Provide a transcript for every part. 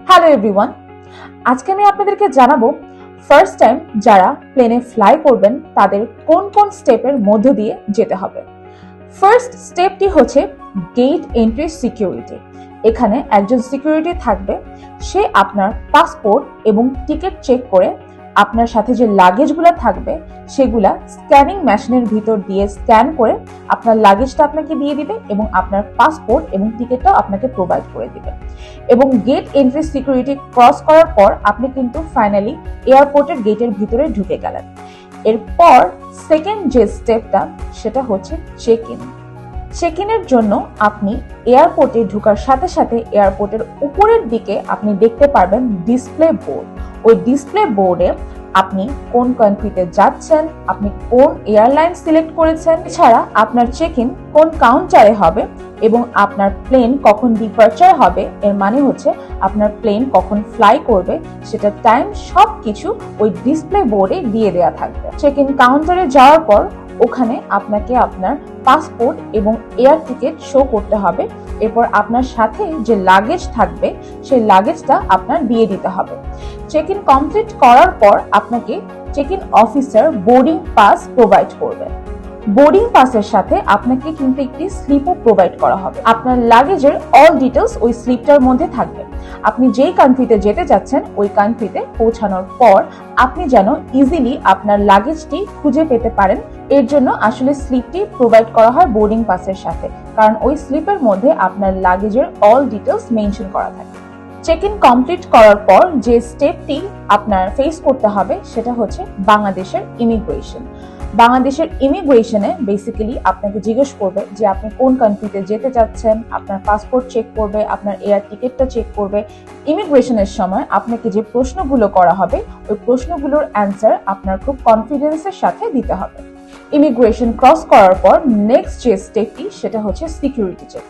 Hello everyone, আজকে আমি আপনাদেরকে জানাবো ফার্স্ট টাইম যারা প্লেনে ফ্লাই করবেন তাদের কোন কোন স্টেপের মধ্য দিয়ে যেতে হবে। ফার্স্ট স্টেপটি হচ্ছে গেট এন্ট্রি সিকিউরিটি। এখানে একজন সিকিউরিটি থাকবে, সে আপনার পাসপোর্ট এবং টিকিট চেক করে আপনার সাথে যে লাগেজগুলো থাকবে সেগুলা স্ক্যানিং মেশিনের ভিতর দিয়ে স্ক্যান করে আপনার লাগেজটা আপনাকে দিয়ে দিবে এবং আপনার পাসপোর্ট এবং টিকিটটাও আপনাকে প্রোভাইড করে দিবে। এবং গেট এন্ট্রি সিকিউরিটি ক্রস করার পর আপনি কিন্তু ফাইনালি এয়ারপোর্টের গেটের ভিতরে ঢুকে গেলেন। এরপর সেকেন্ড যে স্টেপটা সেটা হচ্ছে চেক ইন। চেক ইনের জন্য আপনি এয়ারপোর্টে ঢোকার সাথে সাথে এয়ারপোর্টের উপরের দিকে আপনি দেখতে পারবেন ডিসপ্লে বোর্ড। ওই ডিসপ্লে বোর্ডে আপনি কোন কান্ট্রিতে যাচ্ছেন, আপনি কোন এয়ারলাইন সিলেক্ট করেছেন, এছাড়া আপনার চেক ইন কোন কাউন্টারে হবে এবং আপনার প্লেন কখন ডিপার্চার হবে, এর মানে হচ্ছে আপনার প্লেন কখন ফ্লাই করবে সেটা টাইম সবকিছু ওই ডিসপ্লে বোর্ডে দিয়ে দেওয়া থাকবে। চেক ইন কাউন্টারে যাওয়ার পর ওখানে আপনাকে আপনার পাসপোর্ট এবং এয়ার টিকিট শো করতে হবে। এরপর আপনার সাথে যে লাগেজ থাকবে সেই লাগেজটা আপনার দিয়ে দিতে হবে। চেক ইন কমপ্লিট করার পর আপনাকে check in officer boarding pass provide করবে। বোর্ডিং পাসের সাথে আপনাকে কিন্তু একটি স্লিপও প্রোভাইড করা হবে। আপনার লাগেজের অল ডিটেলস ওই স্লিপটার মধ্যে থাকবে। আপনি যেই কান্ট্রিতে যেতে যাচ্ছেন ওই কান্ট্রিতে পৌঁছানোর পর আপনি যেন ইজিলি আপনার লাগেজটি খুঁজে পেতে পারেন, এর জন্য আসলে স্লিপটি প্রোভাইড করা হয় বোর্ডিং পাসের সাথে, কারণ ওই স্লিপের মধ্যে আপনার লাগেজের অল ডিটেলস মেনশন করা থাকে। চেক ইন কমপ্লিট করার পর যে স্টেপটি আপনার ফেস করতে হবে সেটা হচ্ছে বাংলাদেশের ইমিগ্রেশন। বাংলাদেশের ইমিগ্রেশনে বেসিক্যালি আপনাকে জিজ্ঞেস করবে যে আপনি কোন কান্ট্রিতে যেতে চাচ্ছেন, আপনার পাসপোর্ট চেক করবে, আপনার এয়ার টিকিটটা চেক করবে। ইমিগ্রেশনের সময় আপনাকে যে প্রশ্নগুলো করা হবে ওই প্রশ্নগুলোর অ্যান্সার আপনার খুব কনফিডেন্সের সাথে দিতে হবে। ইমিগ্রেশন ক্রস করার পর নেক্সট যে স্টেপটি সেটা হচ্ছে সিকিউরিটি চেক।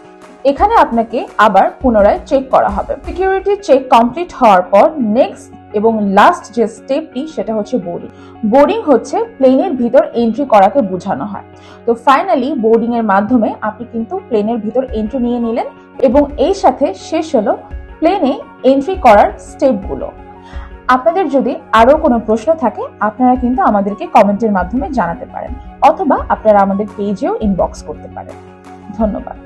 এখানে আপনাকে আবার পুনরায় চেক করা হবে। সিকিউরিটি চেক কমপ্লিট হওয়ার পর নেক্সট এবং লাস্ট যে স্টেপটি সেটা হচ্ছে বোর্ডিং। বোর্ডিং হচ্ছে প্লেনের ভিতর এন্ট্রি করাকে বোঝানো হয়। তো ফাইনালি বোর্ডিং এর মাধ্যমে আপনি কিন্তু প্লেনের ভিতর এন্ট্রি নিয়ে নিলেন এবং এই সাথে শেষ হলো প্লেনে এন্ট্রি করার স্টেপগুলো। আপনাদের যদি আরো কোনো প্রশ্ন থাকে আপনারা কিন্তু আমাদেরকে কমেন্টের মাধ্যমে জানাতে পারেন অথবা আপনারা আমাদের পেজেও ইনবক্স করতে পারেন। ধন্যবাদ।